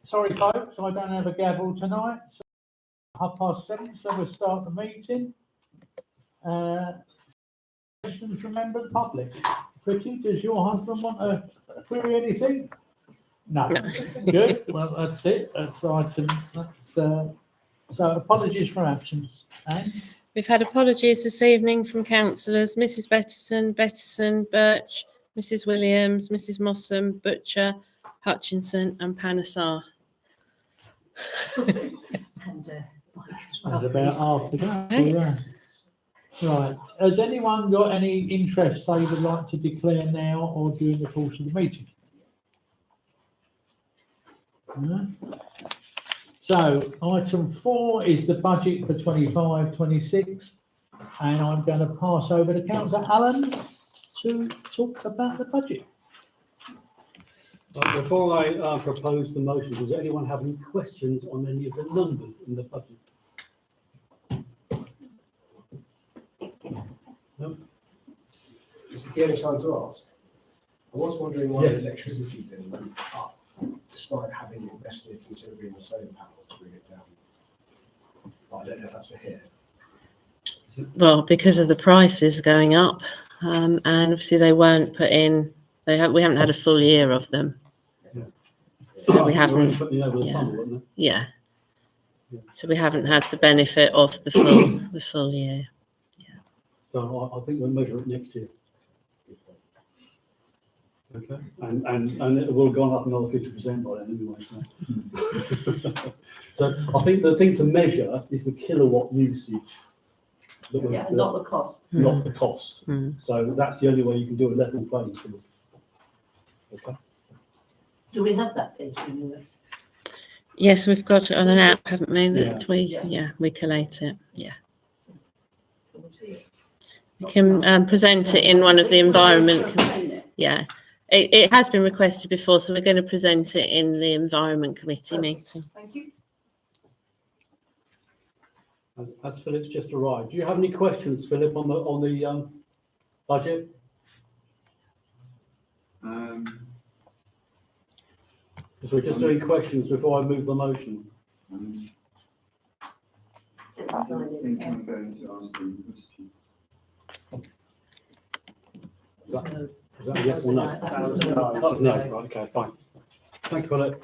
Sorry, folks, I don't have a gavel tonight. So 7:30, so we'll start the meeting. Questions from member of the public? Pretty, does your husband want to query anything? No. Good. Well, that's it. That's item. So apologies for absence. And We've had apologies this evening from councillors Mrs. Bettison, Birch, Mrs. Williams, Mrs. Mossam, Butcher, Hutchinson and Panasar. And about half the go. Right. Yeah. Right. Has anyone got any interest they would like to declare now or during the course of the meeting? No? So item 4 is the budget for 25-26, and I'm going to pass over to Councillor Allen to talk about the budget. Before I propose the motion, does anyone have any questions on any of the numbers in the budget? No? Is it the only time to ask? I was wondering why the electricity bill went up, despite having invested considerably in the solar panels to bring it down. But I don't know if that's for here. Well, because of the prices going up, and obviously they weren't put in. We haven't had a full year of them, so we haven't. Put me over the summer, wasn't it? Yeah. So we haven't had the benefit of the full year. So I think we'll measure it next year. Okay, and it will have gone up another 50% by then anyway. So I think the thing to measure is the kilowatt usage. not the cost. Not the cost. Mm. So that's the only way you can do a level playing field. Okay. Do we have that data anywhere? Yes, we've got it on an app, haven't we? That Yeah. we collate it. Yeah. Can we see it? We can present it in one of the environment. Yeah. It has been requested before, so we're going to present it in the Environment Committee meeting. Thank you. As Philip's just arrived, do you have any questions, Philip, on the budget? Because we're just doing questions before I move the motion. I don't think I'm going to ask you a question. Is that a yes or no? Oh, no, right, okay, fine. Thank you, Philip.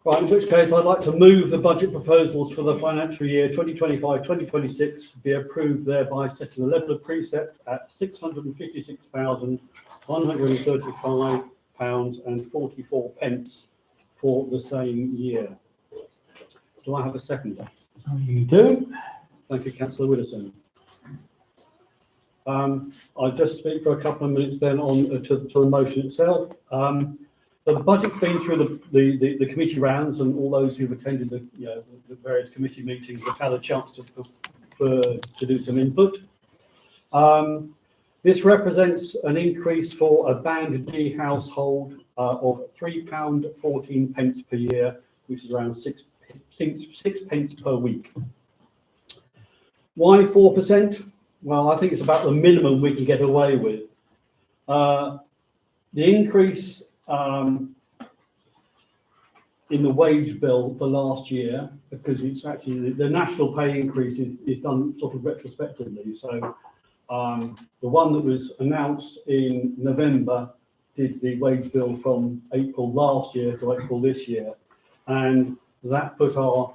Right, in which case I'd like to move the budget proposals for the financial year 2025-2026 be approved, thereby setting the level of precept at £656,135.44 for the same year. Do I have a second? You do. Thank you, Councillor Widdowson. I'll just speak for a couple of minutes then on to the motion itself. So the budget's been through the committee rounds, and all those who've attended the various committee meetings have had a chance to do some input. This represents an increase for a Band D household of £3.14 per year, which is around six pence per week. Why 4%? Well, I think it's about the minimum we can get away with. The increase in the wage bill for last year, because it's actually the national pay increase is done sort of retrospectively. So the one that was announced in November did the wage bill from April last year to April this year, and that put our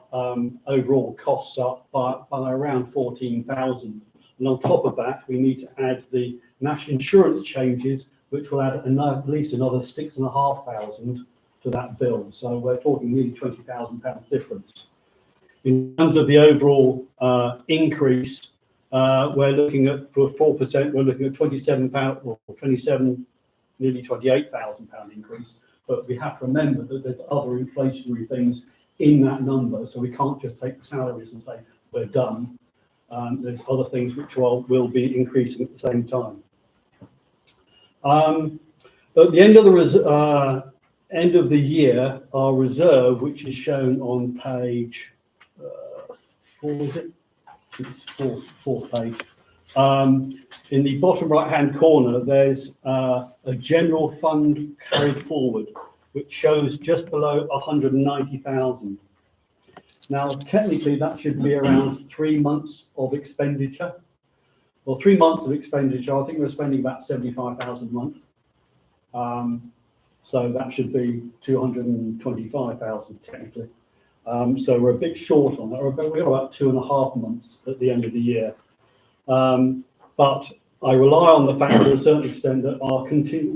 overall costs up by around 14,000. And on top of that, we need to add the national insurance changes, which will add at least another 6,500 to that bill. So we're talking nearly £20,000 difference. In terms of the overall increase, we're looking at, for 4%, we're looking at nearly £28,000 increase. But we have to remember that there's other inflationary things in that number. So we can't just take the salaries and say, we're done. There's other things which will be increasing at the same time. At the end of the year, our reserve, which is shown on page 4, is it? It's fourth page. In the bottom right-hand corner, there's a general fund carried forward, which shows just below 190,000. Now, technically, that should be around 3 months of expenditure. Well, 3 months of expenditure, I think we're spending about 75,000 a month. So that should be 225,000 technically. So we're a bit short on that. We've got about 2.5 months at the end of the year. But I rely on the fact to a certain extent that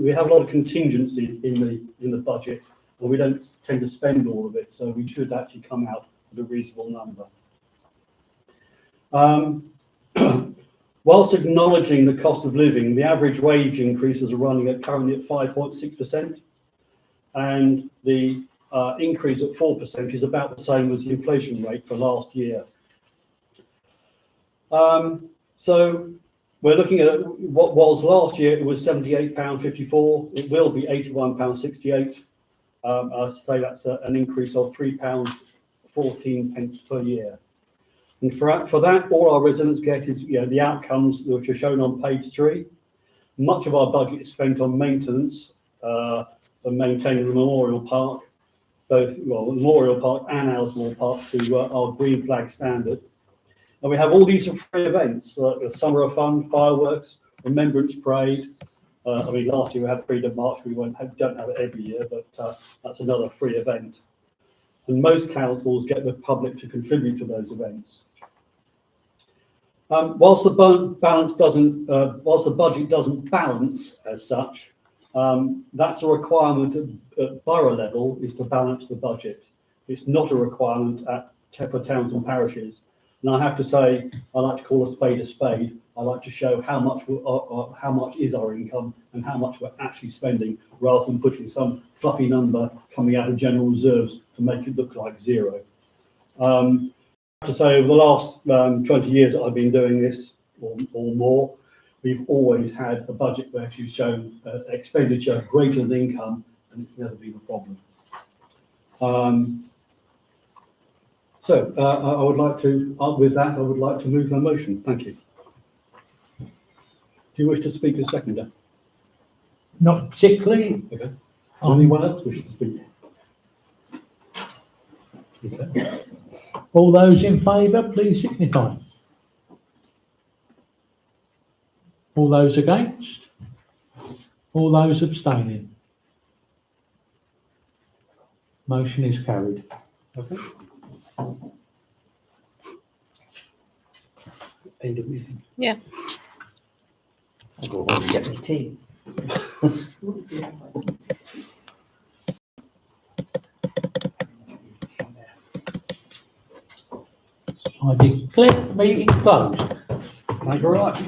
we have a lot of contingencies in the budget, and we don't tend to spend all of it. So we should actually come out with a reasonable number. Whilst acknowledging the cost of living, the average wage increases are running currently at 5.6%, and the increase at 4% is about the same as the inflation rate for last year. So we're looking at what was last year, it was £78.54, it will be £81.68. I say that's an increase of £3.14 per year. And for that, all our residents get is the outcomes which are shown on page 3. Much of our budget is spent on maintenance and maintaining the Memorial Park, both the Memorial Park and Ellesmere Park to our green flag standard. And we have all these free events like the Summer of Fun, fireworks, Remembrance Parade. Last year we had Freedom March. We don't have it every year, but that's another free event. And most councils get the public to contribute to those events. Whilst the budget doesn't balance as such, that's a requirement at borough level, is to balance the budget. It's not a requirement for towns and parishes. And I have to say, I like to call a spade a spade. I like to show how much is our income and how much we're actually spending, rather than putting some fluffy number coming out of general reserves to make it look like zero. I have to say, over the last 20 years that I've been doing this, or more, we've always had a budget where you've shown expenditure greater than income, and it's never been a problem. So I would like to, with that, I would like to move the motion. Thank you. Do you wish to speak as seconder? Not particularly. Okay. Anyone else wish to speak? Okay. All those in favour, please signify. All those against? All those abstaining? Motion is carried. Okay. End of meeting. Yeah. I'll go home and get my tea. I declare the meeting closed. Thank you very much.